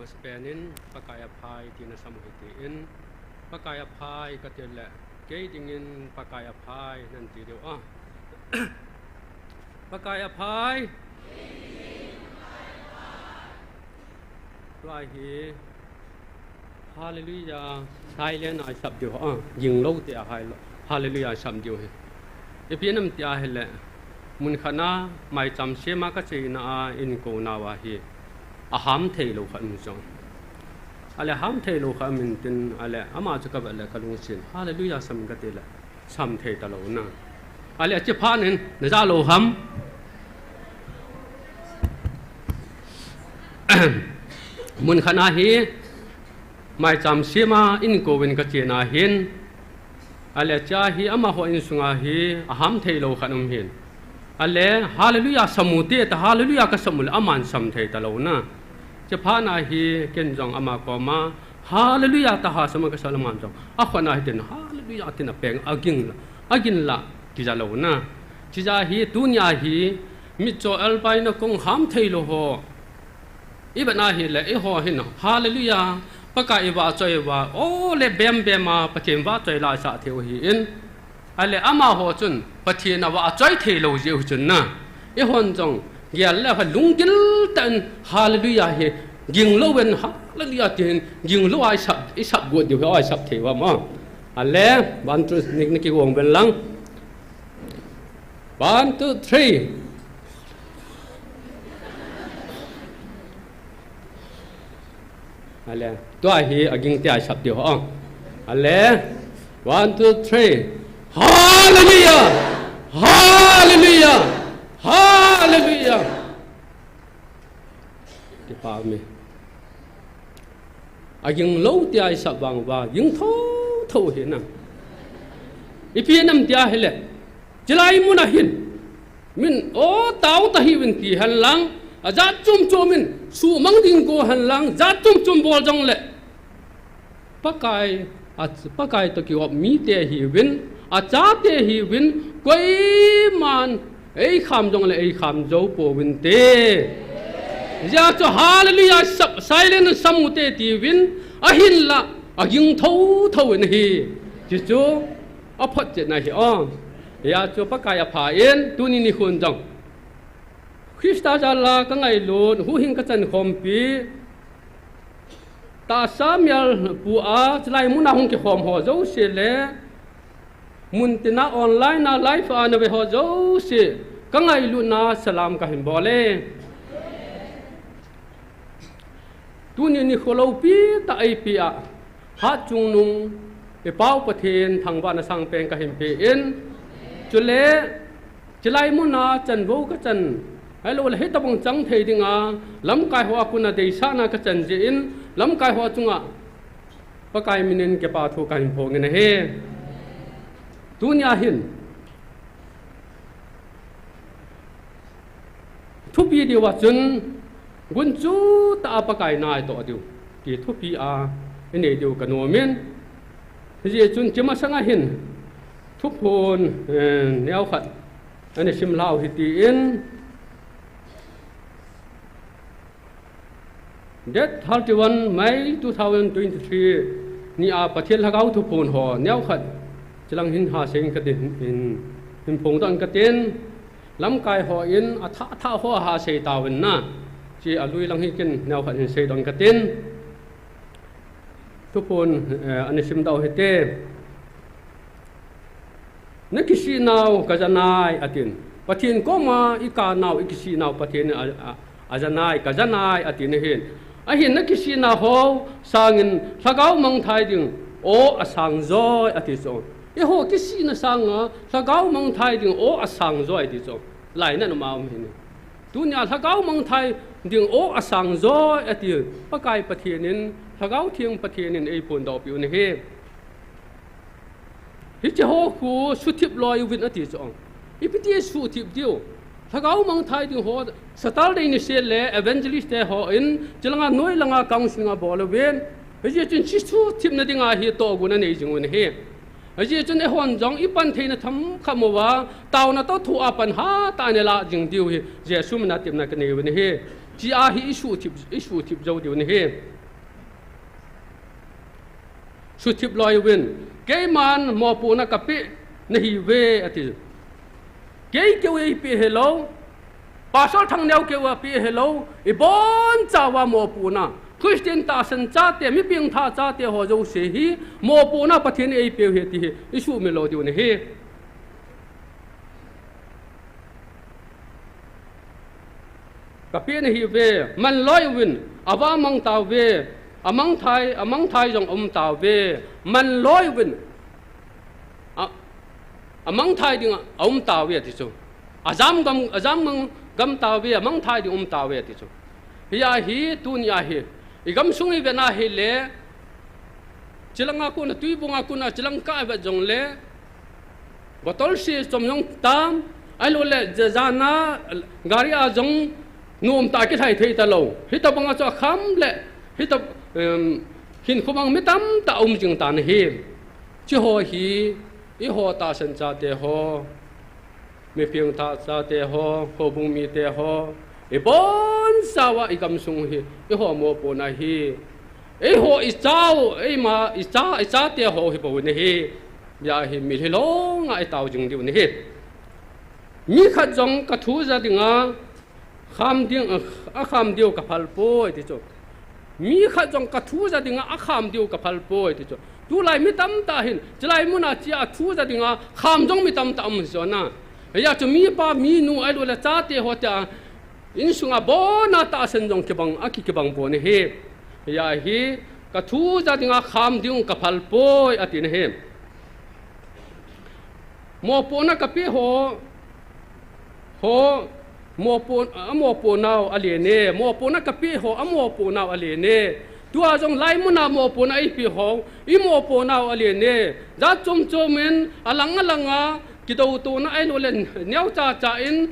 mas penin pakaya phai tina samuhiti in pakaya phai katele ke dingin pakaya phai nan ti deu a pakaya phai lai hi hallelujah silent ai sab deu a jing lo te a hai hallelujah sam deu he e pianam ti a hele mun khana mai cham sema ka china in ko na wa hi a ham thei lo khan jong ale ham thei lo kha min tin ale ama chu ka ba le kalung sin hallelujah sam ka te la sam thei ta lo na ale che pha nen na za lo ham mun khana hi mai cham sema in ko wen ka chena hin ale cha hi ama ho in sunga hi a ham thei lo khanum hin ale hallelujah samute ta hallelujah ka samul aman sam thei ta lo na che pha na hi ken jong ama ko ma hallelujah ta ha sam ka salaman jong a khana hi tin hallelujah tin a peng agin la ki ja lo na chi ja hi dunya hi mi cho alpai na kong ham thei lo ho ibana hi le e ho hin hallelujah paka iwa choi wa o le bem ma pathem wa choi la sa theu hi in ale ama ho chun pathina wa choi thei lo je chun na e hon jong gyal la pha lungkil tan hallelujah he ging lo wen hallelujah tin ging lo ai sab go de ai sab thei wa ma ale ban tu nik ki wong ben lang 1 2 3 ale to hi aging ti ai sab de ho ale 1 2 3 hallelujah hallelujah hallelujah ti pa me aging lo ti ai sab wang wa ying tho hi na ipi nam ti a hele jilai mu na hin min o tau ta hi win ti han lang aja chum min su mang ding ko han lang za chum bol jong le pakai to ki op mi te hi win a cha te hi win koi man ei kham jong le ei kham jo po win te ya cho hallelujah silent samute ti win a hin la a ging tho win hi chi chu a phat che na hi o ya cho pakai a pha en tu ni ni khun jong Krista jala ka ngai lun hu hing ka chan khom pi ta samyal pu a chlai mun na hung ki khom ho zo se le mun tina online na live a na ve ho zo se ka ngai lu na salam ka him bole tu ni kholo pi ta ai pi a ha chung nung e pau pathen thang ba na sang peng ka him pe in chule chlai mun na chan vo ka chan hello le hitabong chang thei dinga lamkai ho akuna deisa na ka chan je in lamkai ho chunga pakai minin ke pa thu kan phong ne he dunya hin thu pi di wa chun gun chu ta pakai nai to diu ki thu pi a ine diu kanu men je chun chima sanga hin thu phon neo khat ane sim lao hi ti in Date 31 May 2023 ni a pathil hagau thu phun ho neu khat chilang hin ha seng ka din in phung don ka tin lamkai ho in a tha ho ha sei tawin na chi a lui lang hi kin neu khat hin sei don ka tin thu phun ani sim dau hete na kisi naw ka janai atin pathin ko ma ika naw ikisi naw pathin ajanai ka janai atin hin a hin na kisi na ho sangin thagau mang thai ding o asang zoi ati so e ho kisi na sanga thagau mang thai ding o asang zoi ati so lai na ma hin dunya thagau mang thai ding o asang zoi ati pakai pathienin thagau thiang pathienin ei pon do piu ne he hi che ho khu suthip loi win ati so ipiti su thip dio thagau mang thai ding ho satal dei ni se le evangelist te ho in chilanga noi langa counseling bol wen je chun chi su thip na dinga hi to gu na nei jing wen he je chun e hon jong ipan theina tham khamwa tauna to thu apan ha ta ne la jing diu hi je sum na tip na ka nei wen he chỉ hi isu thip dâu điều này he su thip loi win cái man mò pu na kapi nahi ve ati cái kêu ai pi hello pasal thang neo kêu pi hello i bon chawa mò pu na Christian ta san cha te mi ping tha cha te ho zo se hi mò pu na pathian ai pi he ti he isu me lo điều này he kapi nahi ve man loi win awa mang tao ve amang thai jong tao ve man loi win amang thai ding tao ve ti chu azam gam tao ve amang thai ding tao ve ti chu ya hi tun ya hi igam sungi ve na hi le chilanga ku na tui bunga ku na chilang ka ve jong le botol si som yong tam ai lo le jana gari a jong nuông ta cái thầy thầy ta lâu, hít ta bằng cho khám lệ, hít ta hin không bằng mấy tấm ta ông chừng tàn hiểm, chứ họ hi, ý họ ta sinh ra để họ, mấy phiền ta ra để họ bung mi để họ, ý bốn sao vậy cầm sung hi, ý họ mua bộ này hi, ý họ ít sao, ý mà ít sao để họ hi bộ này hi, giờ hi mi hi lo ngại tàu chừng điều này hi, mi khát giống cả thú gia đình à kham diêu ka phal poi ti cho mi kha jong ka thu za dinga kham diêu ka phal poi ti cho tu lai mi tam ta hin chlai muna chia thu za dinga kham jong mi tam ta am zo na ya cho mi pa mi nu ai lo la cha te ho ta in sunga bo na ta sen jong ke bang aki ke bang bo ne he ya hi ka thu za dinga kham diu ka phal poi atin he mo po na ka pi ho mò po nào aliene mò po na kapi ho mò po nào aliene tua jong lai mu na mò po na ipi ho I mò po nào aliene za chom chomen alanga kido to na ai lo len neu cha in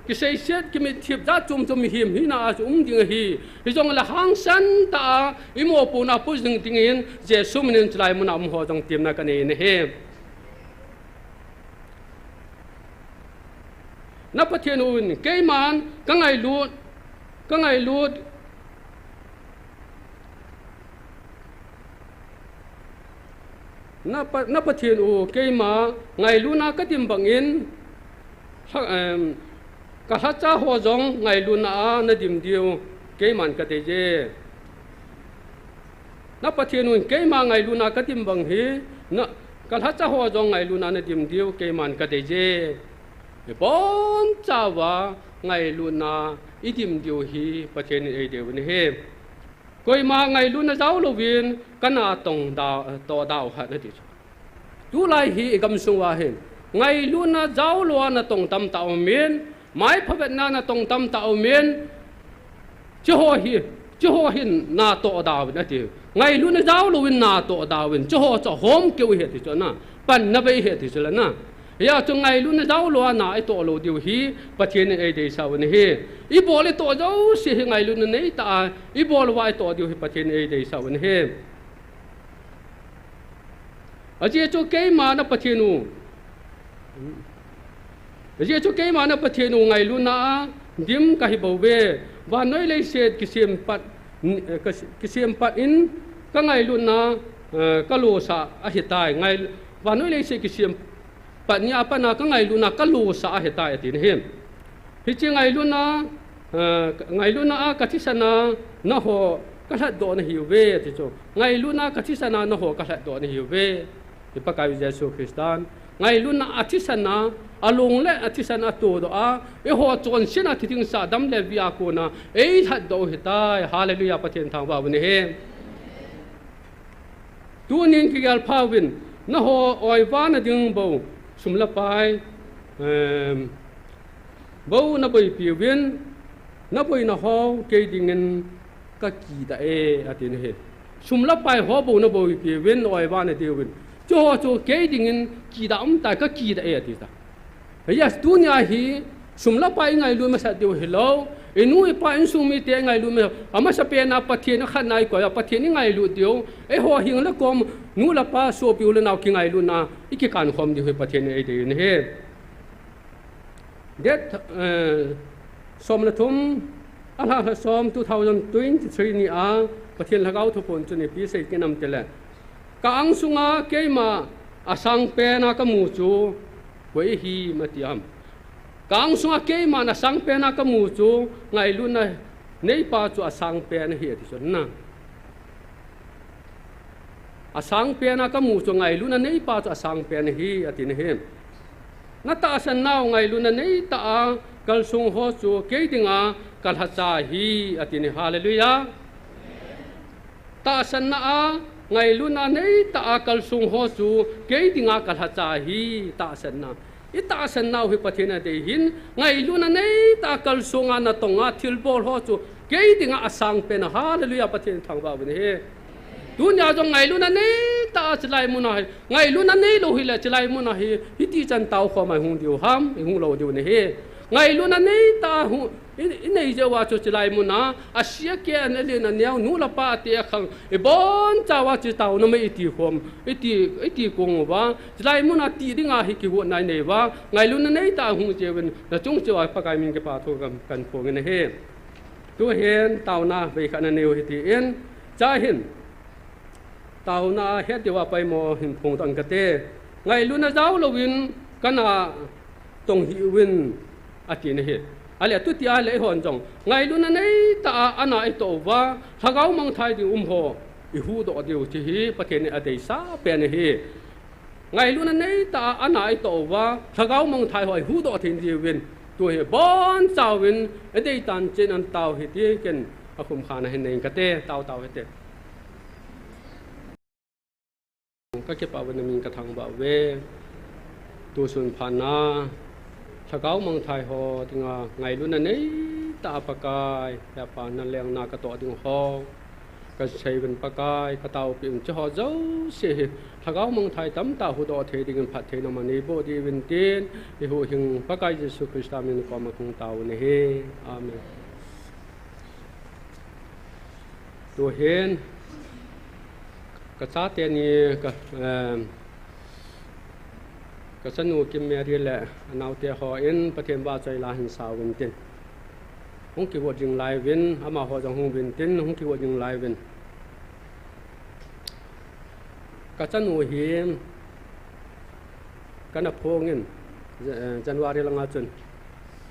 ki sei set ki mi thip za chom him hi na ding hi jong la hang san ta I mò po na pu ding in je sumin lai mu na ho jong tim na ka ne he na pathian un cái man ka ngai lut na pathian u cái ma ngai lu na ka tim bangin ka ha cha ho jong ngai lu na dim diu cái man ka te je na pathian un cái ma ngai lu na ka tim bang hi na ka ha cha ho jong ngai lu na dim diu cái man ka te je bon chawa ngai luna idim diu hi pathian ei deu ni he koi ma ngai luna zau lovin kana tong da to dau ha na ti tu lai hi gam sungwa he ngai luna zau lo na tong tam ta men mai phavet na tong tam ta men chu ho hin na to da na ti ngai luna zau lovin na to da win chu ho cho hom keu he ti cho na pan na bei he ti cho na ya cho ngai lu na dau lo na ai to lo diu hi pathian ei de sa wen hi I bol to zo si ngai lu na nei ta I bol wa to diu hi pathian ei de sa wen hi aje cho ke ma na pathian u aje cho ke ma na pathian u ngai lu na dim ka hi bo ve wa noi le set ki sem pat in ka ngai lu na ka lo sa a hi tai ngai wa noi le se ki sem bạn nhà bạn nào có ngày luôn có lù sa hiện tại thì hiểm thì chỉ ngày luôn cái thứ nó họ cái hạt độ nó hiểu về thì cho ngày luôn cái thứ nó họ cái hạt độ nó hiểu về thì bác cái Giêsu Christian ngày luôn thứ alung lệ thứ tổ đó họ chọn xin thì tiếng sa đâm lệ vía cô na ấy hạt độ hiện tại Hallelujah bắt thiên thang vào bên hiểm tu nên cái gal phawin nó họ oi van tiếng bầu sum la pai bầu na bơi piu viên na bơi na ho cây dingen ka ki da atin he sum la pai ho bầu na bơi piu viên oi van na tiêu viên cho cây dingen ki da ta ka ki da atin ta ya dunia hi sum la pai ngai lu ma sa tiêu hello inui pa in sum mi te ngai lu me ama sa pe na pathian khan nai ko ya pathian ngai lu tiêu ho hing la kom nu la pa so piu le naw ki ngai lu na iki kan khom di he pathian ei de ne he det som la thum อัลลาห์ซ้อม2023นี่ประเทศละเก้าทุกคนจนในปีใส่กินน้ำเจริญกางสุงาเกยมาสังเปนากมูจูไว้ฮีมาติอัมกางสุงาเกยมาสังเปนากมูจูไงลุนะในป่าจูสังเปนเฮียที่สุดนะสังเปนากมูจูไงลุนะในป่าจูสังเปนเฮียที่นี่นัตตาสันนาวไงลุนะในตากัลสุงโฮจูเกยติงกัลฮัจจาฮีอตินี่ฮาเลลูยาตาสันนาไงลุนาในตากัลสุงโฮจูเกยติงกัลฮัจจาฮีตาสันนาอิตาสันนาหิปะเทนะเดหินไงลุนาในตากัลสุงนาตงทิลบอลโฮจูเกยติงสังเป็นฮาเลลูยาปะเทนทางบ่าวนี่ดุนยาจงไงลุนาในตาจไลมุนาไงลุนาในโลหิละจไลมุนาฮิติจันตาวขอมาหุงเดียวห้ามหุงโลเดียวนี่ไงลุนันนี่ตาหูอินไอเจ้าว่าจุดไลมุนาอาเซียเกียนเลียนเนียวนูละปาเตียขังบอนจ้าว่าจุดเต่านั่นไม่อิติขมอิติกงว่าจไลมุนาตีดิ้งอาฮิกิวนัยเนว่าไงลุนันนี่ตาหูเจวินแต่จงเจ้าปากายมินกับปาทุกันพวกนี้ตัวเห็นเต่านาไปขันเนียวฮิติเอ็นจ้าเห็นเต่านาเฮ็ดเดียวไปมอหินพงตันกะเตไงลุนันเจ้าลวินกันตรงหิวินอาทิตย์นี้อะไรตุติอาเลหอนจงไงลุนันนี่ตาอันไหนตัวว่าถ้าเขามองไทยดิอุ้มหัวอีหูดอเดียวที่ประเทศนี้อดีตซาเป็นนี่ไงลุนันนี่ตาอันไหนตัวว่าถ้าเขามองไทยหัวอีหูดอที่ดีวินตัวเหบอนเจ้าวินอดีตตันเจนันเต่าเหตุกันอาคุมขานะเห็นเองก็เตะเต่าเหตุก็เก็บเอาวันนี้กระทั่งบ่าวเวตัวส่วนพันนาถ้าเขามองไทยหอถึงไงรุ่นนั้นนี่ตาปากายแบบปานนั่นแรงนากระโตถึงหอก็ใช้เป็นปากายกระเต่าเปลี่ยนจะหอเจ้าเสียถ้าเขามองไทยตั้มตาหัวโตเทดิ่งผัดเทนมันนี่โบดีวินเตียนที่หัวหิงปากายเยซูคริสต์มินความมาคงเต่านี่อาเมนตัวเห็นกระซาเตียนี่ก็สนุกกินเมียดีแหละนาวเตียหอเอ็นประเทศบ้าใจลาหินสาววินตินหงกิวจึงลายวินอามาหอจังหงวินตินหงกิวจึงลายวินก็สนุกเห็นกันนับพงเงินจันวารีลังอาจุน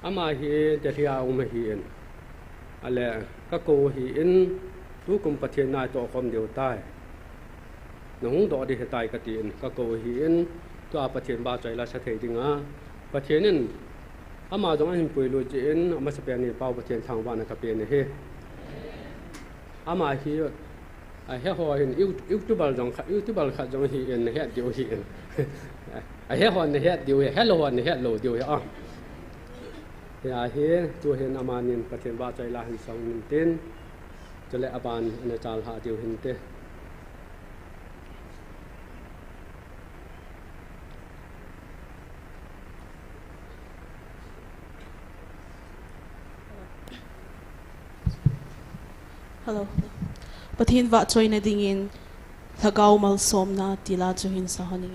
อามาเห็นเดียร์อุมาเห็นอะไรก็โกเห็นทุกกลุ่มประเทศนายตัวความเดียวใต้หนุ่งดอดีเหตุใต้กตินก็โกเห็นตัวประเทศบ้าใจราชเทดิงประเทศนั้นอามาจงอันปุยโลจีนอามาสเปียนี่เป้าประเทศทางบ้านนะครับเป็นเฮอามาฮีเฮหอเห็นยูทูบเบอร์ขัดจงฮีเอ็นเฮเดียวฮีเอ็นเฮหอนเฮเดียวเฮโลหอนเฮโลเดียวอ่ะเฮตัวเห็นอามานินประเทศบ้าใจลาหินสองนินเต้นจะเละอาบานอันจาร์หาเดียวเห็นเต้ฮัลโหลประเทศว่าช่วยในดิ่งถ้าเกามาสมนาทีละจุหินสหนิง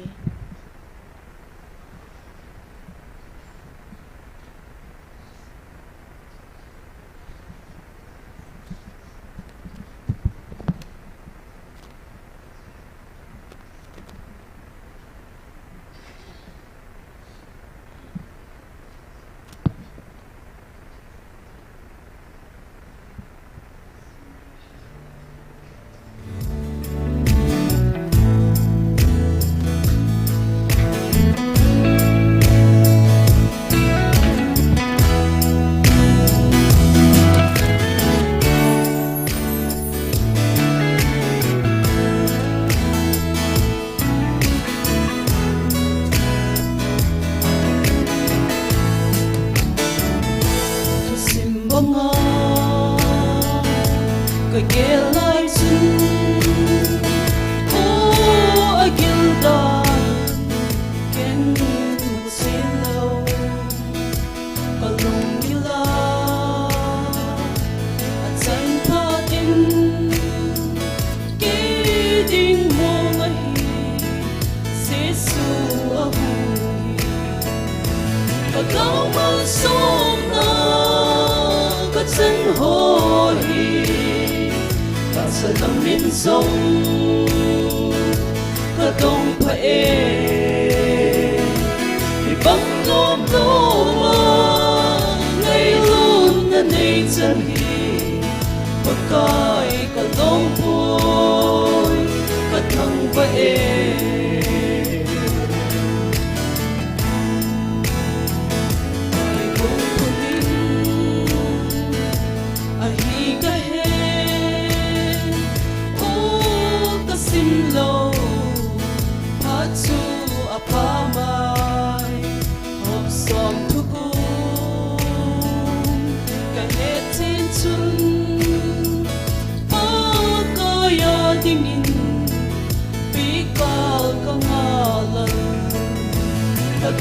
chân hồ hi ta sẽ làm miên sông ta đông phải thì băng lốm lốm ngày luôn na nay chân hi và coi có đông bôi có thằng phải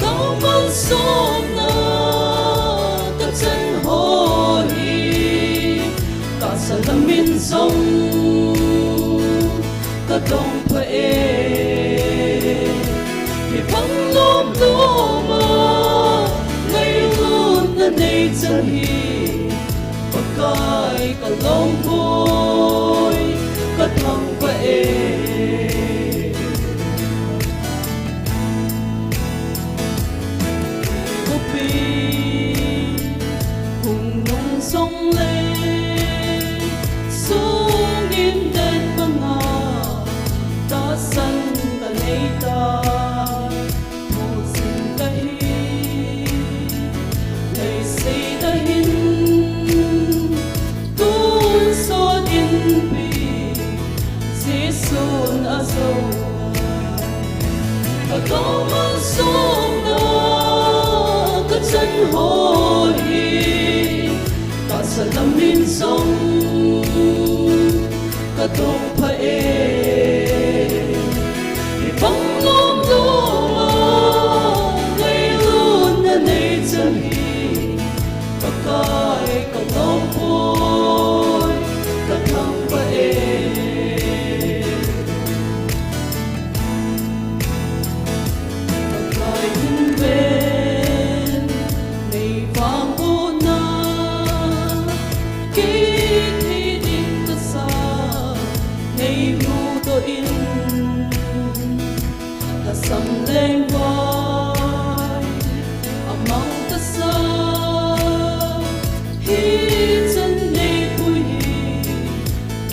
Câu mong sống na ta chân hồ hi ta sẽ làm miên sông ta đông phải thì băng lốm lốm ngày luôn na nay chân hi và coi cả lông bôi cả thằng phải sông lên xuống im đến băng hà ta sân ta lấy ta một xin ta hi lấy xây ta hin tuôn xót in bì Giêsu a dâu ta có mong sống ta chân hồ hi ta sẽ làm miên sông ta đông phải thì băng lốm lốm ngày luôn na nay chân hi và coi cả lông bôi ta thằng phải ta coi hin bên ngày vang sầm lên vai among ta sa hi chân đi bụi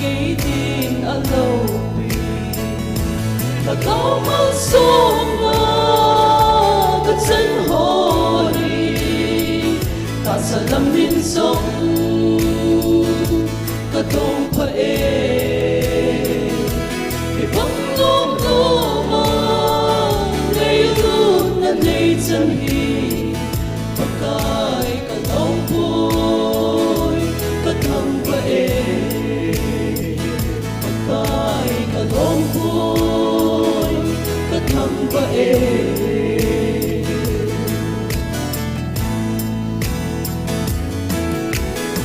cây tin ở lâu bì ta có mong sống ta chân hồ hi ta sẽ làm miên sông ta đông phải thì băng lốm lốm nay chân hi và coi cả lông bôi có thằng vậy và coi cả lông bôi có thằng vậy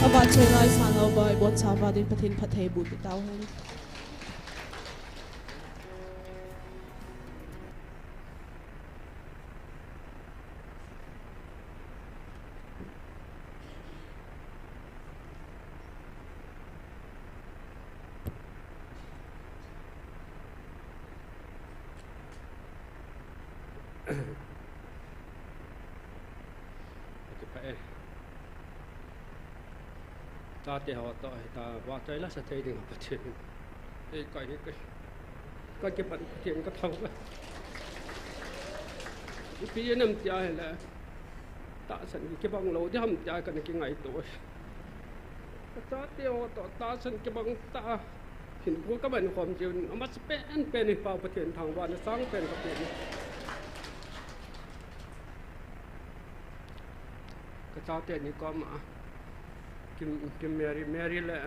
aba chơi lại sang ở bài bột sa và đến pathin phát thề bụt tao hơn ta để họ tội ta vào tới là sẽ thấy được phát triển để coi những cái bệnh phát triển có thông á cái năm trái là ta sẵn cái bằng lâu thì không trái cần cái ngày tuổi ta để họ tội ta sẵn cái bằng ta hiện của các bạnความจริงมัน เป็นในฝ่ายประเทศทางวันสร้างเป็นประเทศก็เจ้าเตี้ยนี่ก็มากิมเมรี่แหละ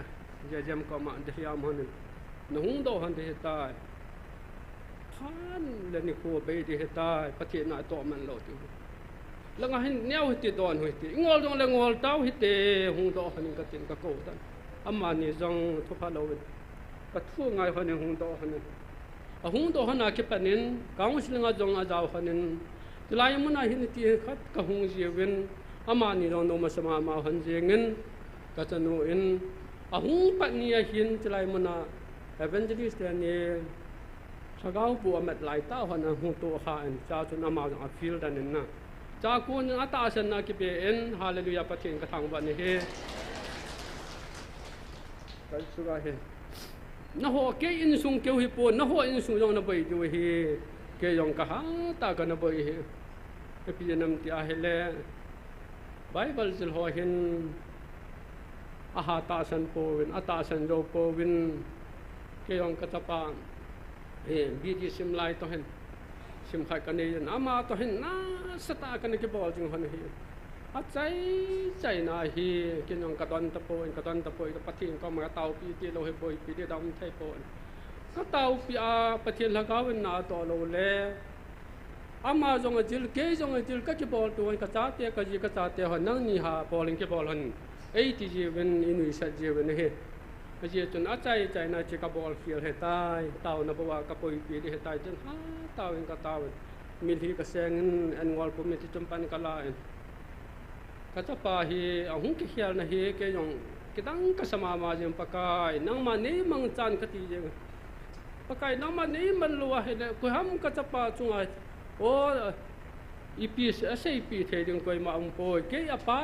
จะจำก็มาเดียมหันนุ่งโดหันที่ตายท่านเลนิโคไปที่ตายประเทศน่ะตัวมันโลดอยู่แล้วก็ให้แนวหิตดอนหิตงอลจงเลยงอลเต้าหิตหุงโดหันก็ตินก็โกตันอามานี่จงทุพาโลวิก็ทั่วไงหันหุงโดหันหุงโดหันอาคิดปนินกางสิลงจงอาจาวหันจุลายมันอาหินที่ขัดก็หุงเจียวินอามานี่ลองโนมาสมาหันเจียงิน ka chanu in ahung patnia hin chlai mana evangelist ni sagau pu amet lai ta hon hu to kha an cha chun ama a feel dan in na cha kun ata san na ki pe en hallelujah pathin ka thang ba ni he kai suga he na ho ke in sung ke hi po na ho in sung jong na bai du hi ke jong ka ha ta ka na bai hi ke pi nam ti a hele bible jil ho hin aha ta san po win ata san ro po win ke jong ka ta pa he bi di sim lai to hen sim khai ka ne ama to hen na sata ka ne ke bol jing hon hi a chai na hi ke jong ka don ta po pathin ko ma tau pi ti lo he poi pi de dam thai po ka tau pi a pathin la ka win na to lo le ama jong a jil ke jong a jil ka ki bol tu ka cha te ka ji ka cha te hon nang ni ha bowling ke bol hon ei ti ji wen inu sa ji wen he ka ji chun a chai na chi ka bol fiel he tai tau na bawa ka poi pi de he tai chen ha tau in ka tau mi hi ka seng en ngol pu mi ti chum pan ka la en ka cha pa hi a hung ki hial na hi ke jong ki dang ka sama ma jim pakai nang ma nei mang chan ka ti je pakai nang ma nei man luwa he ko ham ka cha pa chunga o ipi se pi the ding koi ma um poi ke apa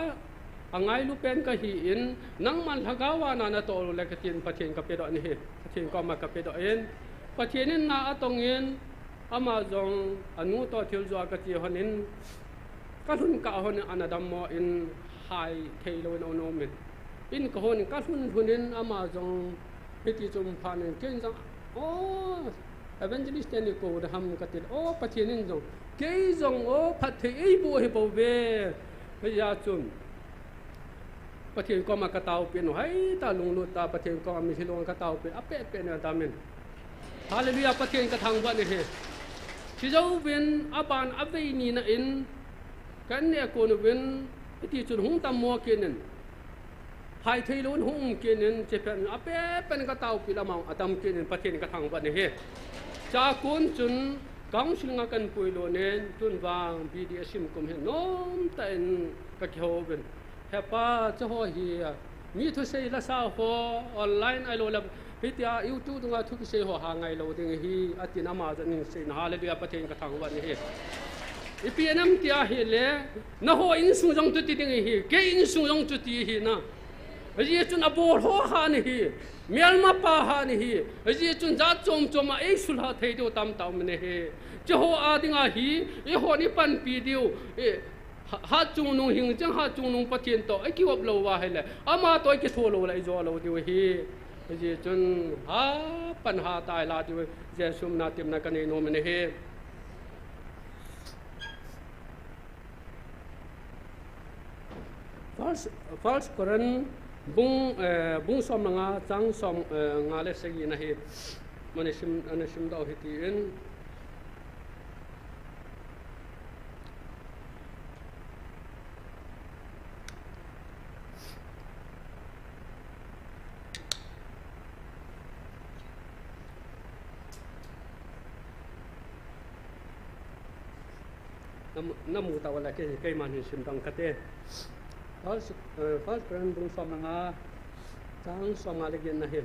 angai lu pen ka hi in nang man thagawa na na to le ka tin pathin ka pe do ni he pathin ko ma ka pe do en pathin na atong in ama jong anu to thil zo ka ti honin ka hun ka hon anadam mo in hai thailo no no min in ka hon ka hunin ama jong peti chum phan ken jang o evangelist ni ko da ham ka ti o pathin in jong ke jong o phathi ei bu he bo ve ya chum pathin ko ma ka tau pe no hai ta lung lu ta pathin ko mi hilong ka tau pe ape pe na ta min hallelujah pathin ka thang ba ni he chi zo wen aban ave ni na in kan ne ko no wen ti chun hung tam mo ke nen hai thei lun hung ke nen che pen ape pen ka tau pi la mau atam ke nen pathin ka thang ba ni he cha kun chun kang sil nga kan pui lo nen tun wang bdsim kum he nom ta en ka kho wen hepa cho ho hi mi thu sei la sa ho online ai lo la pitia youtube nga thu sei ho ha ngai lo ding hi atina ma jan ni sei na hallelujah pathin ka thang ba ni he ipnam tia hi le na ho in su jong tu ti ding hi ke in su jong tu ti hi na aji chun abor ho ha ni hi mel ma pa ha ni hi aji chun za chom chom a ei sul ha thei do tam tam ne he cho ho a dinga hi e ho ni pan pi diu e ha chung nung hing chang ha chung nung pathin to ai ki wap lo wa hele ama to ki tho lo lai zo lo diu hi aji chun ha pan ha tai la diu je sum na tim na ka nei no me he false koran bung som nga chang som nga le segi na he anasim dau hiti in namu tawala ke man sim dang kate false koran bung som nga chang som nga le gen na he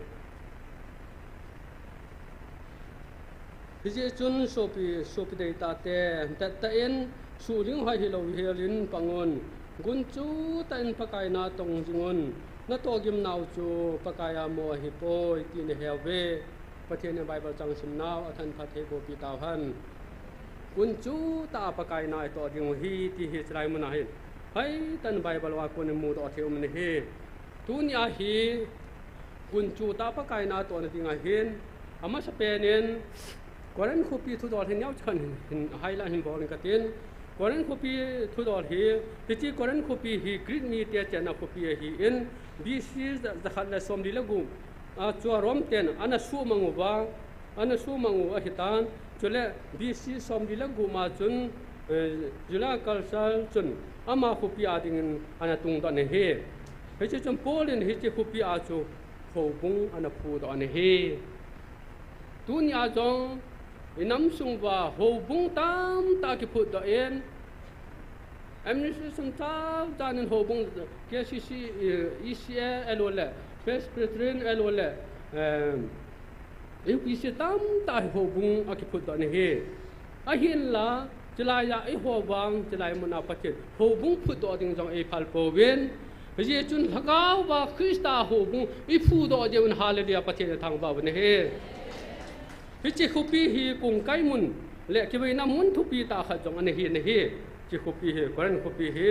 hije chun sopi dei ta te ta en su ling hai hi lo helin pangon gun chu ta en pakai na tong jingon na to gim nau chu pakaya mo hi poi ti ne helve pathian bible chang sim nau athan phathe bo pi taw han gun chu ta pakai na to ding hi ti hi chrai mun hi hai tan bible wa ko ne mu do the ne he tu nya hi gun chu ta pakai na to na dinga hin ama sa penen koran khopi thu dol hin yaw chan hin haila hin bol ka tin koran khopi thu dol hi ti koran khopi hi grid mi te chana khopi hi in bc da khala som di lagu a chua rom ten ana su mangu a hitan chule bc som di lagu ma chun jula kalsal chun ama khopi ading ana tung da ne he he chum polin hi che khopi a chu khobung ana phu da ne he tunya jong inam sung wa ho bung tam ta ki phut do en administration ta tanin hobung KCC ECA elole presbyterian elole UPC tam ta hobung akiput done he ahin la jelaya I hobang jelai muna patit hobung put do ding jong e palpowen je chun thakaw ba Krista hobung I phu do jeun halelia patit thang ba ne he hichi khupi hi kung kai mun le kibai na mun thupi ta kha jong ane hi ne he chi khupi he koran khupi he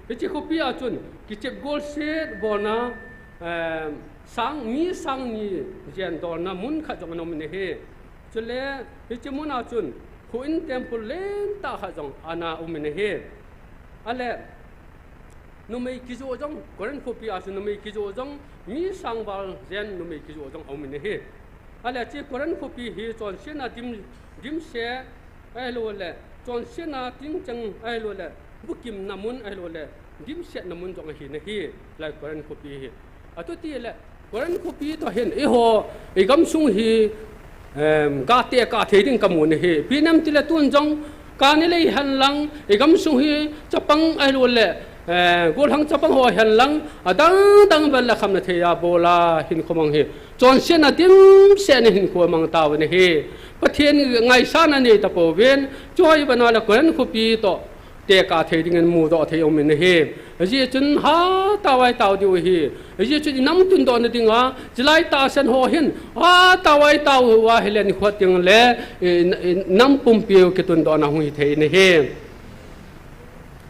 hichi khupi a chun ki chep gol set bona sang ni jen dor na mun kha jong nom ne he chule hichi mun a chun khuin temple len ta kha jong ana ne he ale numei kijo jong koran khupi a chun numei kijo jong mi sang bal jen numei kijo jong ne he ale chi koran khupi hi chon sena dim se ai lo le chon sena tim chang ai lo le bukim namun ai lo le dim se namun jong hi ne hi lai koran khupi hi atu ti le koran khupi to hen e ho e gam sung hi ka te ka the ding kamun hi pinam ti le tun jong ka ni le han lang e gam sung hi chapang ai lo le gol hang chapang ho han lang adang bal la kham na the ya bola hin khomang hi chon se na dim se ne hin ko mang taw ne he pathian ngai sa na ni ta po ven choi bana la koran khupi to te ka the ding mu do the om ne he ji chun ha tawai taw di hi ji chu nam tun do na dinga jilai ta san ho hin ha tawai taw wa helen khoting le nam pum piu ke tun do na hui the ne he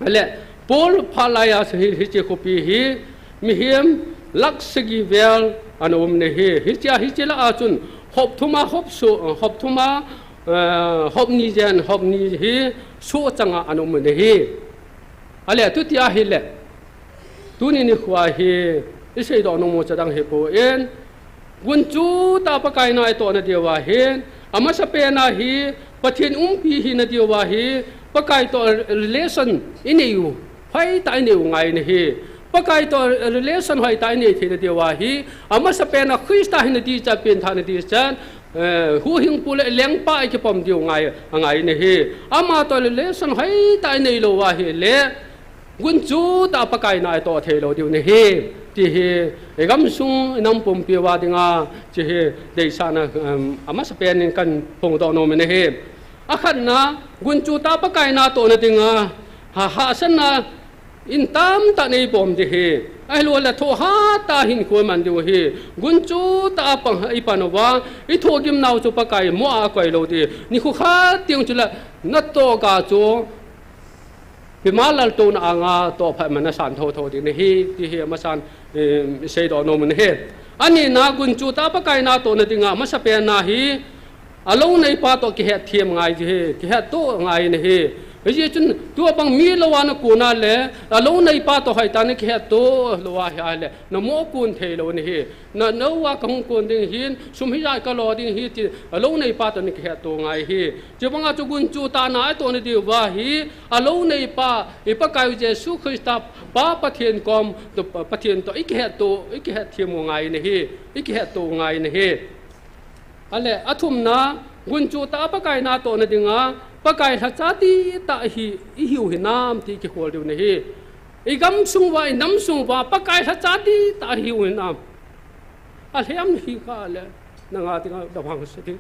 ale pol phalaya hi che khupi hi mi hem laksagi vel an ne he hi chela a chun hop thuma hop ni jan hop ni hi so changa an ne he ale tu tia hi le tu ni khwa hi isei do no mo chadang he po en gun chu ta pa kai na to na dewa hen ama sa pe na hi pathin pi hi na dewa hi pa kai to relation ineu phai ta ineu ngai ne he pakai to relation hoi tai nei the de wa hi ama sa pe na Krista hin di cha pen tha di chan hu hing pule leng pa ke pom diu ngai ne hi ama to relation hoi tai nei lo wa hi le gun chu ta pakai na to the lo diu ne hi ti hi e gam sung nam pom pi wa dinga chi hi de sa na ama sa pe nin kan pong do no me ne hi akhan na gun chu ta pakai na to na dinga ha san na in tam ta nei bom de he ai lo la tho ha ta hin ko man de he gun chu ta pang ai panwa I tho gim naw chu pa kai mo a koi lo de ni khu kha tiang chu la na to ka chu bi ma lal to na anga to pha man san tho de ne he ti he ma san se do no mun he ani na gun chu ta pa kai na to na tinga ma sa pe na hi alo nei pa to ki he thiam ngai ji he ki he to ngai ne he ji chun tu bang mi lawan ko na le alo nei pa to hai ta ne khe to lowa ha le no mo kun the lo ne he na no wa kong kun ding hin sum hi ja ka lo ding hi ti alo nei pa to ne khe to ngai hi je bang a chu gun chu ta na to ne di wa hi alo nei pa I pa kai je su Krista pa pathian kom to pathian to I khe thiam ngai ne hi I khe to ngai ne he ale athum na gun chu ta pa kai na to ne dinga pakai tha cha ti ta hi I hiu hi nam ti ki khol diu ne hi I gam sung wa nam sung wa pakai tha cha ti ta hiu hi nam a hem hi ka le na nga ti da phang se ti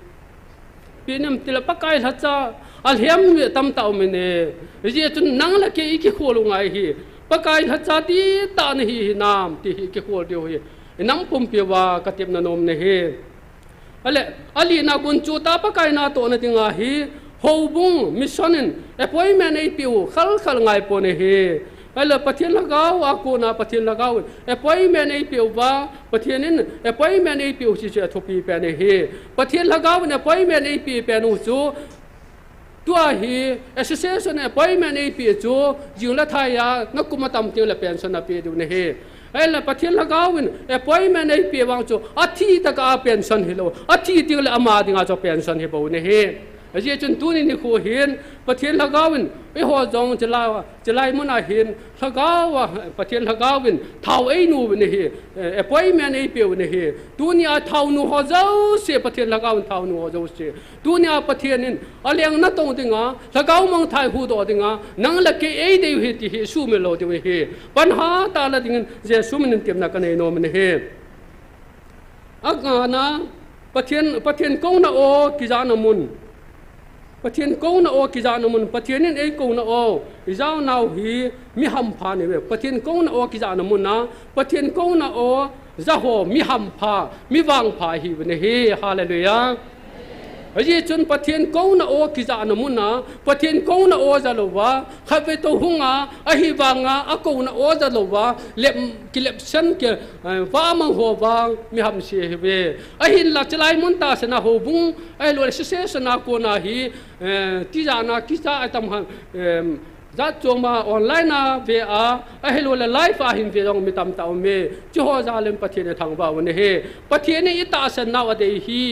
pinam ti la pakai tha cha a hem tam ta me ne ji chun nang la ke I ki khol ngai hi pakai tha cha ti ta ne hi nam ti hi ki khol diu hi nam pum pe wa ka tep na nom ne hi ale ali na gun chu ta pakai na to na tinga hi hobung missionin appointment ai piu khal ngai po ne he ala pathian lagaw ako na pathian lagaw appointment ai piu ba pathianin appointment ai piu si thopi pe ne he pathian lagaw ne appointment ai pi pe nu chu tua hi association appointment ai pi chu jingla thaya ngakuma tam ti la pension na pe du ne he ala pathian lagawin appointment ai pi wang chu athi ta ka pension hi lo athi ti la ama dinga cho pension hi bo ne he เจจนตัวนี้นี่ขวเห็นประเทศละก้าวินไอ้หัวจงจะลายมันเห็นละก้าวประเทศละก้าวินเท่าไอ้หนูนี่เฮป่วยแม่ไอ้เปียวนี่เฮตัวนี้เท่าหนูหัวเจ้าเสียประเทศละก้าวินเท่าหนูหัวเจ้าเสียตัวนี้ประเทศนี้อะไรอย่างนั้นตรงติงะละก้าวมังไทยหูตัวติงะนั่งละเกไอ้เดียวเฮที่เฮสู้ไม่รอดเดียวเฮปัญหาตาละติงเจสู้มันเตรียมนักกันไอ้โนมันเฮอักงานะประเทศกงนาโอกิจานามุนประเทศกงนาโอกิจานามุนประเทศนี้เองกงนาโออิจาวนาฮีมิฮัมพานี่เว้ประเทศกงนาโอกิจานามุนนะประเทศกงนาโอจะโหมิฮัมพามิวางพาฮีวันนี้ฮาเลลูยาเฮ้ยจนประเทศกงนาโอกิจานามุนนะประเทศกงนาโอจะรู้ว่าข้าพเจ้าหุงอาฮิวางอากงนาโอจะรู้ว่าเล็บกิเลสฉันเกี่ยว่ามังหัววางมิฮัมเสียเวหินละจะไล่มุนตาสนาหูบุงล้วนเสียสนาโกนาฮีที่จานากิจาไอตำหันจัดจงมาออนไลน์นะเวอาล้วนไลฟ์หินเวรงมีตำตาเมจ่อจาเลมประเทศทางบ้านวันนี้ประเทศนี้อิตาสนาวเดียฮี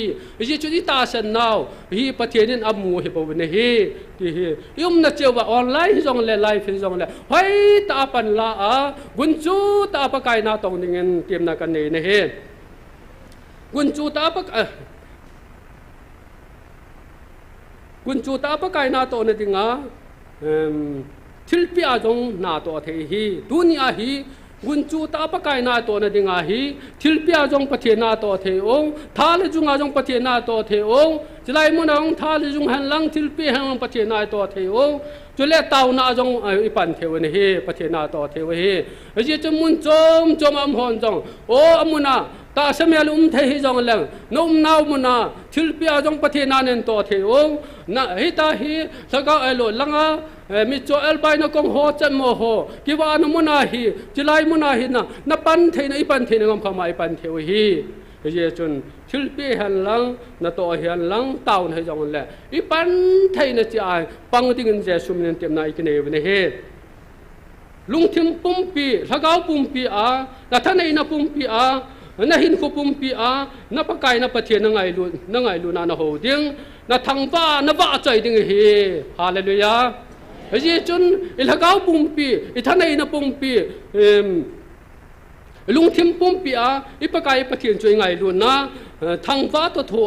จุดอิตาสนาวฮีประเทศนี้อับมูฮิบวันนี้ที่ยุมนัดเจ้าว่าออนไลน์จงเลยไลฟ์จงเลยเฮ้ยตาปันลากุนจูตาปะไกนาตรงนี้เงินเตรียมนักกันนี่กุนจูตาปะกุนจูตาปะไกนาตรงนี้ติงะทิลปีอาจงนาตัวเทฮีดุนยาฮีกุนจูตาปะไกนาตัวนี้ติงะฮีทิลปีอาจงประเทศนาตัวเทองท้าเลจุงอาจงประเทศนาตัวเทองจะไล่มุนอาจงท้าเลจุงหันลังทิลปีหันประเทศนาตัวเทองจุเลตาวนาจงอีปันเทวนี่ประเทศนาตัวเทวฮีจะมุนจมอัมฮอนจงโออมุนาตาสมัยลุมเทหิจงเลงนุ่มนาวมุนาทิลปีอาจงประเทศนาเนนตัวเทองนะฮิตาฮีสกาเอโลลังมิโจเอลไปนกงโฮจันโมโฮกิวานมุนาฮีจิไลมุนาฮีนะปันเทนอีปันเทนงขมาอีปันเทวฮีเยจนทิลปีหันลังนะตัวหันลังตาวให้จงเลอีปันเทนจะไอปังติงเจสุมเนนเต็มนาอีกเนวเนเฮลุงทิมปุ่มปีสกาวปุ่มปีนะท่านไอนะปุ่มปีนะหินคุปุ่มปีนะปะไกนะปะเทียนไงลูนะโหดิงนะทังบ้านะบ้าใจดิงเฮฮาเลลูยาเยจนอิลกาวปุ่มปีอิท่านไอนะปุ่มปีลุงทิมปุ่มปีอีปะไกปะเทียนช่วยไงลูนะทังบ้าตัวถัว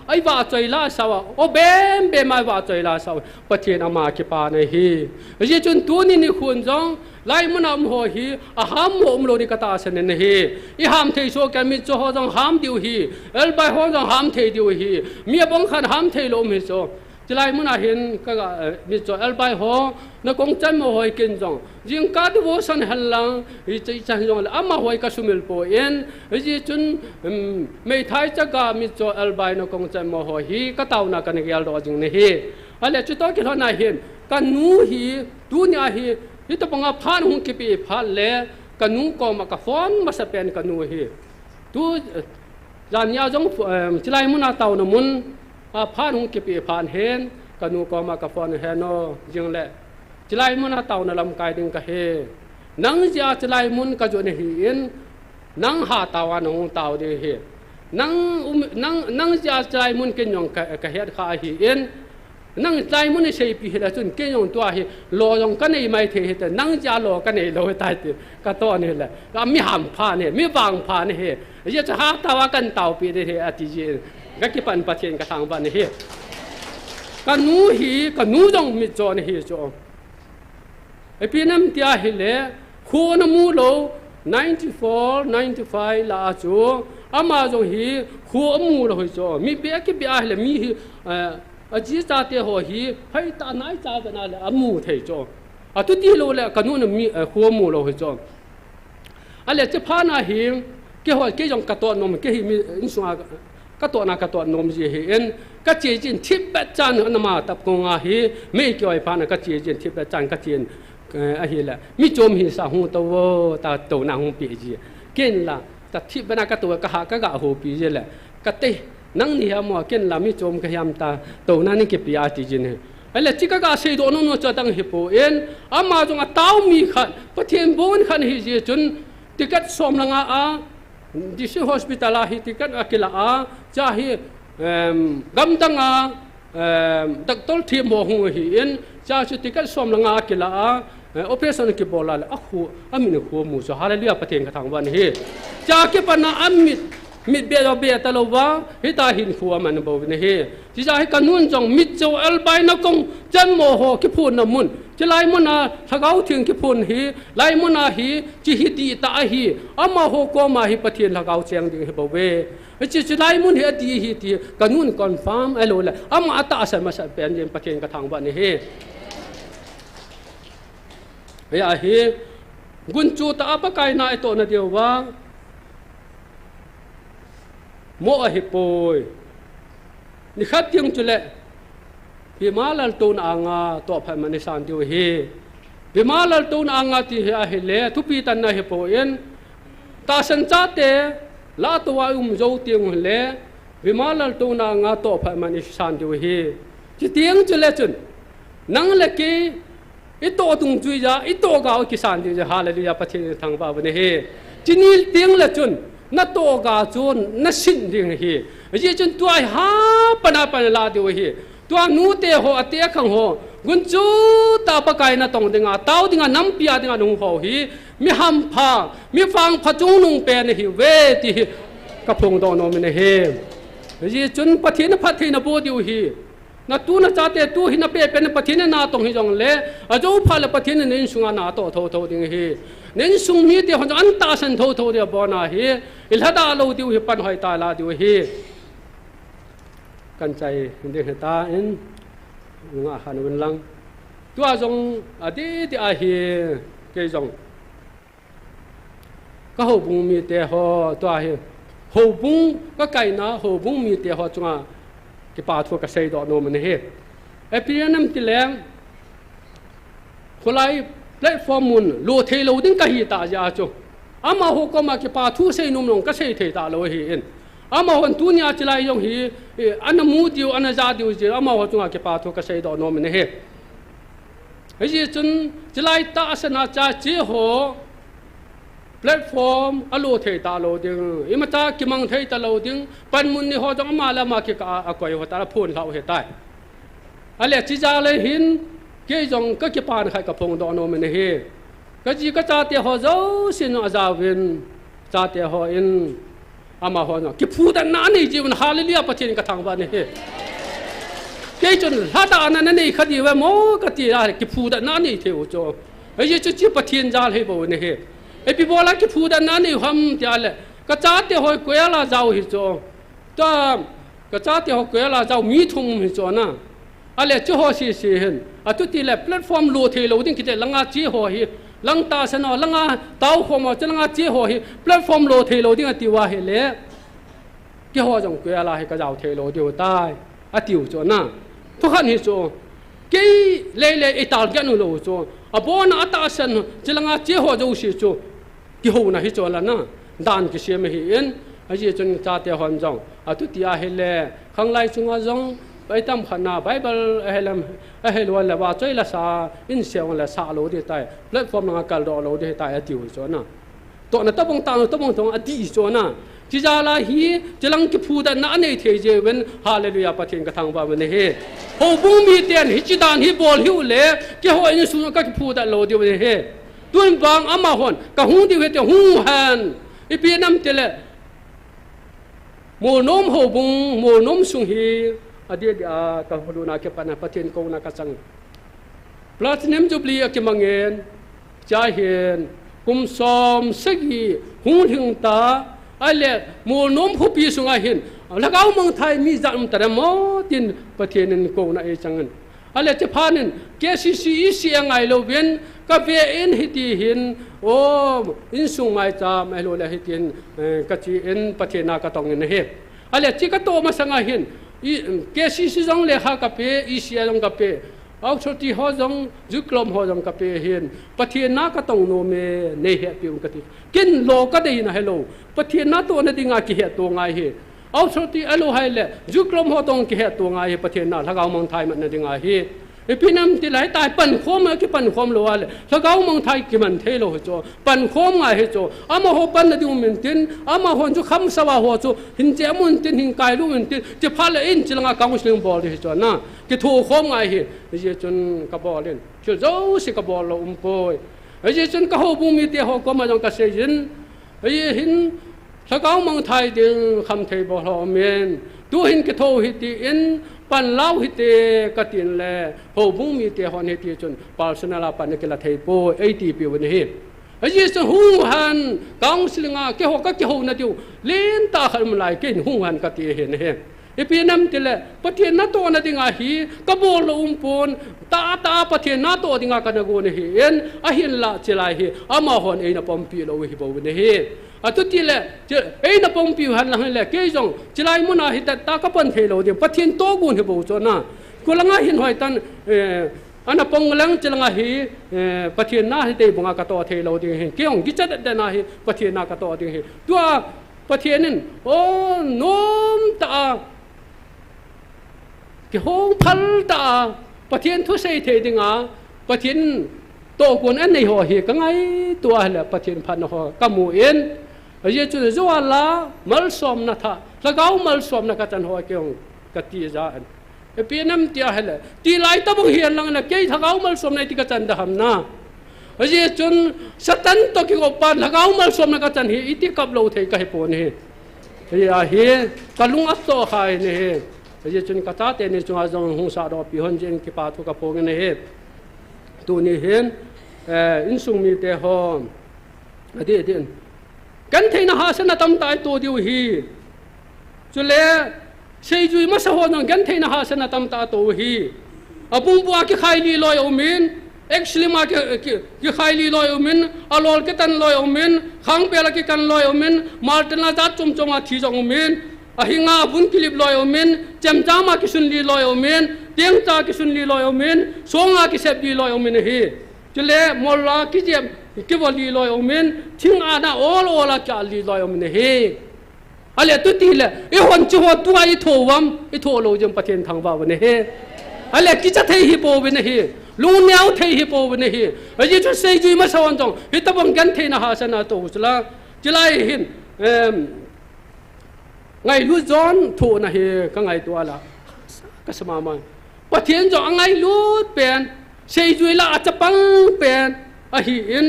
ไอบ้าใจลาสาวโอเบมไม่บ้าใจลาสาวปะเทียนอามาคิปาในฮีเยจนตัวนี้ควรจงไล่มันอัมหัวฮีหามหัวมโลดิกตาเสนนฮีอีหามเทโชแกมิโจหัวจงหามดิวฮีเอลไปหัวจงหามเทดิวฮีมีบังคันหามเทลมฮิโซจะไล่มันเห็นก็มิโจเอลไปหัวนักงจันมหัวกินจงจิงกัดวัวสันหันลังอีจะจงเลยอามาหัวก็สุมิลโปเอ็นอีจนไม่ท้ายจะกามิโจเอลไปนักงจันมหัวฮีก็เต่านักกันเกี่ยวกับจริงนี่ฮีอะไรจุดต่อกี่ท่านเห็นกันนูฮีดูนี่ฮีนี่ตัวปังอาพานหุ่นกิปีพานเล่กันนูก็มากระฟอนมาสเปนกันนูฮีดูจานยาจงจิไลมุนอาเต่าหนุนอาพานหุ่นกิปีพานเห็นกันนูก็มากระฟอนเฮโนจึงเล่จิไลมุนอาเต่าหนลำกายดึงกะเฮนังจะจิไลมุนกะจุนเฮียนนังหาตาวันหุ่นเต่าเดีเฮนังจะจิไลมุนกินยองกะเฮดขาเฮียนนั่งใจมันไม่ใช่ปีละจนเกี่ยงตัวเหรอจงกันไม่เทเหตุนั่งจะรอกันไม่รอตายติก็ตัวนี่แหละก็มีหามพาเนี่ยมีวางพาเนี่ยเหตุจะหาตาวกันเต่าปีเดียอติจีก็คิดปันปัจเจนกระทางบ้านเนี่ยก็นู้ฮีก็นู้จงมีจอเนี่ยจงไอพี่น้ำเตียเหล่คู่น้ำมูโล94 95ลาจูอามาจงฮีคู่มูโลจงมีเบียกิเบียเหล่มีอาจีจ่าเตะหัวฮีให้ตาไหนจ่ากันอะไรมูเทจงตุตีโลเลยกันนู้นมีหัวมูโลจงอะไรจะพานาหิมเกี่ยวกับเกี่ยงกระตัวนมเกี่ยมีอินสวากระตัวนากระตัวนมจีเห็นกระเจียจินทิพย์แบบจันนมาตับกงอาฮีไม่เกี่ยวกับพานกระเจียจินทิพย์แบบจันกระเจียนอะไรละมิจมหิสาหูตัวตาโตนาหูปีจีเก่งละแต่ทิพย์แบบนักตัวกะหากะกะหูปีจีแหละกะเตนั่งนี่ฮะมัวเก่งละมิจมกะยามตาโตนานี่เก็บปีอาติจินอะไรจิกกะเสียโดนนจะตั้งฮิปโปเอ็นอามาจงอาเต้ามีขันประเทศบุญขันฮิจีจนติกัดสมลังดิสิฮอสพิตาลาฮิติกัดอากิลาจ้าฮิกำตัง ตักต้นทีมหัวหัวหินจ้าชุดที่ก็สมลงอากิลาโอเปอเรชั่นกิบอลละอ่ะหัวอามินหัวมูสฮาเลลูยาประเทศกระทางวันนี้จ้ากิปนาอามิดเบียเบียตลอวะฮิตาหินหัวมันบ่วันนี้ที่จะให้กันนุ่นจงมิดเจ้าเอลไปนักกงจันโมโหกิพูนน้ำมุนจะไล่มุนาถ้าเขาถึงกิพูนฮีไล่มุนาฮีจิฮิดีตาฮีอามาโหก็มาฮีประเทศถ้าเขาเชียงดีบ่เวจะไล่มุนฮีดีฮีดีกันนุ่นคอนฟาร์มไอ้โลละอามาตาสันมาสันเป็นยังประเทศกระทางวันนี้ไอ้เฮกุนจูตาปะไกน่าไอ้ตัวนั่นเดียวว่าโมอหิปอยนี่ขัดยังจุเล่พิมาลตูนอ่างาตัวพันมันในสานเดียวเฮพิมาลตูนอ่างาที่เฮอาเฮเล่ทุปีตันนาเฮปอยนตาสันจัตเตลาตัวโจเตียงเล่พิมาลตูนอ่างาตัวพันมันในสานเดียวเฮที่เตียงจุเล่จุนนังเล็กอีโตตุงจุยจ้าอีโตกาวกิสานเดียวจะฮาเลลูยาประเทศทางบ้านเฮที่นี่เตียงเล็กจุนนัตโตกาจนนัสินดิ่งเฮยี่จนตัวหาปนาปนาลาเดียวเฮตัวนู้เตะหัวเตะขังหัวกุนจูตาปะไกน่ะตรงดิ่งเต้าดิ่งน้ำปียดิ่งนุ่งหัวเฮมีหำพามีฟังพระจุงนุ่งเป็นเฮเวทีกระพงโดนมันเฮยี่จนประเทศน่ะโบเดียวเฮนัตูน่ะจ่าเตะตัวหิน่ะเป็นประเทศน่ะตรงเฮจงเล่อาจูพาละประเทศนี่สุงาน่ะโตดิ่งเฮนินสุงมีเดียวอันตาสันโทเดียวบอนาเฮอิลฮัดาโลดิวเฮปันหอยตาลาดิวเฮกันใจเด็กตาเอ็นงาหันวันลังตัวจงอดีตอาเฮเกจงก็หูบุงมีเตหอตัวเฮหูบุงก็ไก่นะหูบุงมีเตหอจงอาที่ป่าทั่วกระเซดอนมันเฮเอพิเรนัมติแลงคนไรแพลตฟอร์มมุนโลเทโลดิ้งกะฮีตาจาจูอามาโฮก็มาเก็บปาทูเซนุ่มลงก็เซเทตาโลเฮนอามาวันตุนยาจิไลยงฮีอันมูดิวอันจาดิวจิอามาโฮจุงาเก็บปาทูก็เซดอนมันเฮไอ้จีจนจิไลตาสนาจาจีโฮแพลตฟอร์มอโลเทตาโลดิ้งอิมาตากิมังเทตาโลดิ้งปันมุนนี่โฮจังมาละมาเก็บอากวยโฮตาพูนเราเฮตายอะไรจิจาเลยหินเกี่ยงก็เก็บปานใครกับพงดอนมันเฮก็จีก็จ่าเตะหัวเจ้าสินอาจาวินจ่าเตะหัวอินอามาหัวเนาะกี่พูดนั่นนี่จีวันฮาเลลูยาประเทศกระทางบ้านเฮเกี่ยงถ้าตานั่นนี่คดีว่าโมกติอะไรกี่พูดนั่นนี่เที่ยวโจไอ้ยี่จุดจีประเทศจาลให้บ่เนี่ยไอ้พี่บอกแล้วกี่พูดนั่นนี่ทำที่อะไรก็จ่าเตะหัวกุยลาเจ้าฮิโจตัวก็จ่าเตะหัวกุยลาเจ้ามีทุ่มฮิโจนะอะไรเจ้าหัวสิเห็นอะทุกทีแหละแพลตฟอร์มโลเทโลดิ้งคิดลังอาจีหัวฮีลังตาสนอลังอาเต้าหัวมาจะลังอาจีหัวฮีแพลตฟอร์มโลเทโลดิ้งติวาเฮเล่กี่หัวจงกุยอะไรให้กระเจ้าเทโลเดียวตายอะติวจน่ะทุกขันฮิโจกี่เล่ไอตาลกันโลโจอะบอนอะตาสนจะลังอาจีหัวจะอุชิโจกี่หัวน่ะฮิโจละนะด่านกี่เสียไม่เห็นไอ้จีจนจ่าเตะหันจงอะทุกทีอะเฮเล่ข้างไล่จงอาจงไปทำขนาไบเบิลเฮลัมเฮลวันละว่าใจละซาอินเสียงละซาโลดีตายแพลตฟอร์มงากัลโดโลดีตายอติวจนะตัวนั้นต้องตามต้องอดีจนะที่จะละฮีจะลังกิพูดนั่นเองเทเจเวนฮาเลลูยาประเทศกระทางบ้านเฮโฮบุงมีเตียนฮิจิดานฮิบอลฮิวเล่กี่หัวอินสุนก็กิพูดโลดีวันเฮตัวบางอามาฮอนก็หูดีเวทหูฮันอีพีน้ำเตลโมนมโฮบุงโมนมสุงฮีอดีตตะลุนาเก็บปันประเทศกูนักสังพลัดเนมจุบลีเก็บมังเงินใจเห็นกุมซอมสกีหูถึงตาอะไรโมนมผู้ปีสุงเห็นแล้วก็เอาเมืองไทยมีจังแต่ละมอดินประเทศนั้นกูนักเอจังเงินอะไรจะพานินเกสิซีเสียงไงโลเวนก็เวียนฮิตีหินโอ้อินสุงไม่จามไอโลเลฮิตีนก็จีอินประเทศนักตองเงินเห็นอะไรจิกโตมาสังเห็นเกสิสิจงเลขากับเปอีเสียจงกับเปเอาชุดที่หัวจงจุกลมหัวจงกับเปเห็นประเทศนักตองโนเมเนเหปิวกติกินโลก็ได้นะฮัลโหลประเทศนักตัวนั้นดิ่งกี่เหตุตัวไงเหตุเอาชุดที่อโลให้เลยจุกลมหัวตองกี่เหตุตัวไงประเทศนักถ้าเอาเมืองไทยมันดิ่งเหตุ ไอ้พี่น้ำที่ไหลตายปั่นโคมอะไรกี่ปั่นโคมรัวเลยถ้าเขามองไทยกี่มันเทโลเหรอปั่นโคมไงเหรออามาหัวปั่นนั่นดิวมันตินอามาหัวจุคำสวะหัวจุหินเจ้ามันตินหินไก่ลูกมันตินจะพาเลยอินจิลงากางมุสลิมบอลเหรอนะกี่ถูกโคมไงเหรอจนกระบอกเล่นจนเจ้าสิกระบอกเราปอยไอ้จนกระหัวบุ้มีเตี้ยหัวก็มาจงกระเซียนไอ้หินถ้าเขามองไทยดึงคำเทบอลเมนดูหินกี่ถูกหิตีอินปันเล่าหิตกตินแลหัวบุ้มีเตี้ยหัวหิตีจนปาลสนาลาปันกิลาเทโปไอ้ตีปีวันนี้ไอ้จนหุ่งหันกางสิลงาเกี่ยวกับเกี่ยวนั่นดิวเล่นตาขันมันไหลกินหุ่งหันกติเห็นเห็นไอ้พี่น้ำติละประเทศนาโตนั่นดิงาฮีกบโลปนตาประเทศนาโตดิงากันกูนี่เห็นอาหินละเจลายฮีอามาหันเอ็นปอมปีโลวิบวันนี้ตุติละเอ็นปอมปีหันหลังละเกยจงเจลายมุนาฮิตตากปันเทโลเดียประเทศโตกูนี่บูจนะกูละงาหินหอยตันอันนั้นปงลังเจลงาฮีประเทศนาฮิตบงากตอเทโลเดียเกี่ยงกิจเดนาฮีประเทศนากตอเดียตัวประเทศนั้นโอ้โน้มตากี่ห้องพัลตาประเทศทุเสยเทดิงาประเทศโตกุนอันในหัวเฮกังไงตัวเหล่ประเทศพันหัวกมูเอ็นเยจุนจวนละมัลสอมนัทะแล้วก็มัลสอมนักจันหัวเกี่ยงกติจานปีน้ำเตียเหล่ตีไล่ตะบงเฮียนลังนะเกี่ยถ้าเขามัลสอมในที่กจันดามนะเยจุนสตันตกิโกปันแล้วก็มัลสอมนักจันเฮอิติกับโลเทกัยปนเฮเฮกลุงอัตโตขายเฮเยจุนกตาเตนิจุงอาจงหงสาดอปีฮอนเจนกิปาทุกพงเนเฮตัวนี้เห็นอินสุมีเตหอมอดีตกันเทนะฮาสนะตั้มตายตัวเดียวฮีจุเลเชยจุยมาสะฮอนกันเทนะฮาสนะตั้มตาตัวฮีอปุ่มบัวกิขายลีลอยอมินเอ็กซ์ลิมากิขายลีลอยอมินอลอลกิตันลอยอมินขังเปลกิกันลอยอมินมาร์ตินาจัดจงอาทีจงอมินahinga bun kilip loy omen chamchama kisun li loy omen tiangcha kisun li loy omen songa kisep li loy omen hi chule molla kijem kiboli loy omen thingana ola ka li loy omen hi ale tutile e hon chu ho tu ai thowam e tholo jam pathen thangba bane he ale kicha thei hi po bane hi lung nyau thei hi po bane hi aji chu sei ju ma sawan jong hi tabam gan thei na ha sana to chula chilai hinไงรู้จอนถูนะเฮก็ไงตัวละก็สมามันประเทศจองไงรู้เป็นเชยจุยละอาจจะปังเป็นอาหิน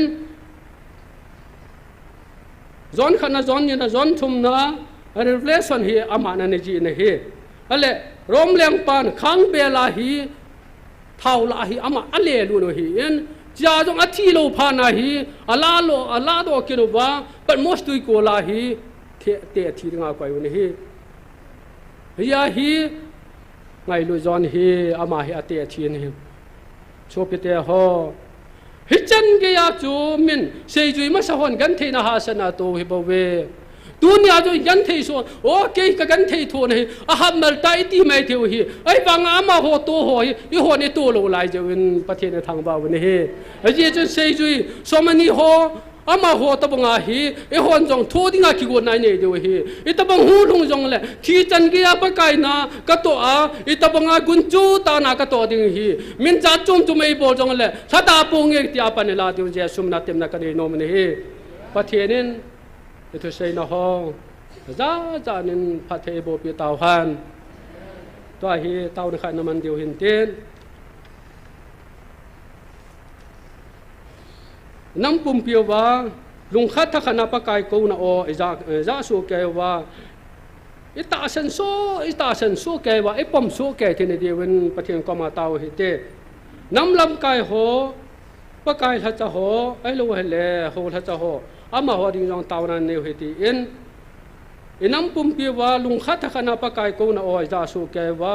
จอนขณะจอนเนี่ยนะจอนทุ่มนะอันนี้เฟลสันเฮอามานันจีนะเฮอะไรรวมเลี้ยงปานขังเบลาฮีเท่าลาฮีอามาอันเลลูนเฮนจ้าจงอธิโลพานาฮีอัลลาโดกิโลวาปัดมอสตุยโกลาฮีเตะทีงาไกววันนี้ยาฮีไงลุยจอนฮีอามาฮีเตะทีนี่โชว์พิเตะฮอฮิจันเกียจูมินเซจุยมาสะฮอนกันเทนะฮาสนาโตฮิบเวดุนยาจูกันเทส่วนโอเคกันเทโทนี่อาฮัมมัลตาอิติไม่เทวฮีไอ้บางอามาโหโตโหอีโหนี่โตโลไลจะเป็นประเทศทางบ้าวันนี้ไอ้เจ้าเซจุยสมันีโหอามาหัวตะบังอาฮีไอหอนจงทูดิงาคิกวนนายเนี่ยเดียวฮีไอตะบังหูลงจงเลยขีจันกียาปะไกนากะโตอาไอตะบังอากุนจูตานากะโตดิงฮีมินจัดจุมจุมไอโบจงเลยชะตาปงเอกติอาปะเนลาดิวเจสุมนาเต็มนักกันโนมเนฮีประเทศนินไอทุเซนะฮองจ้านินประเทศโบปีตาวฮันตัวฮีตาวนขันน้ำมันเดียวหินเต้นน้ำปุ่มเปียวว่าลุงคัดทักขณะปะกายกูน่ะโอจะสู้แกว่าอิตาเซนโซแกว่าไอปอมโซแกที่ในเดียวันประเทศก็มาเตาเหตุน้ำลำกายโหปะกายทัศโหไอโลเฮเลโหทัศโหอามาหัวดิ่งจงเตานั้นเนวเหตุน้ำปุ่มเปียวว่าลุงคัดทักขณะปะกายกูน่ะโอจะสู้แกว่า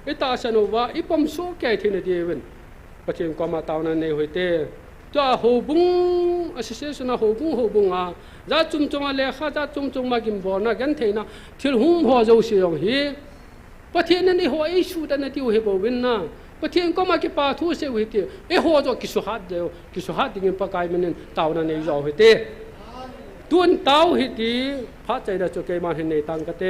อิตาเซนว่าไอปอมโซแกที่ในเดียวันประเทศก็มาเตานั้นเนวเหตุจ้าหูบุ้งอาศัยส่วนหูบุ้งจะจุ่มมาเลี้ยข้าจะจุ่มมากินบ่อนะกันเทนะที่หุ่มหัวเจ้าเสียงฮีประเทศนั้นไอ้หัวไอ้ชูดันนั่นที่หัวบ่วินนะประเทศก็มาเก็บปลาทุ่งเสียวิธีไอ้หัวจะกิสุหัดเดียวกิสุหัดดิ่งปากายมันเต่านั่นไอ้เจ้าเหตุตุนเต่าเหตุพระใจเราจะเกี่ยมาเห็นในตังกะเต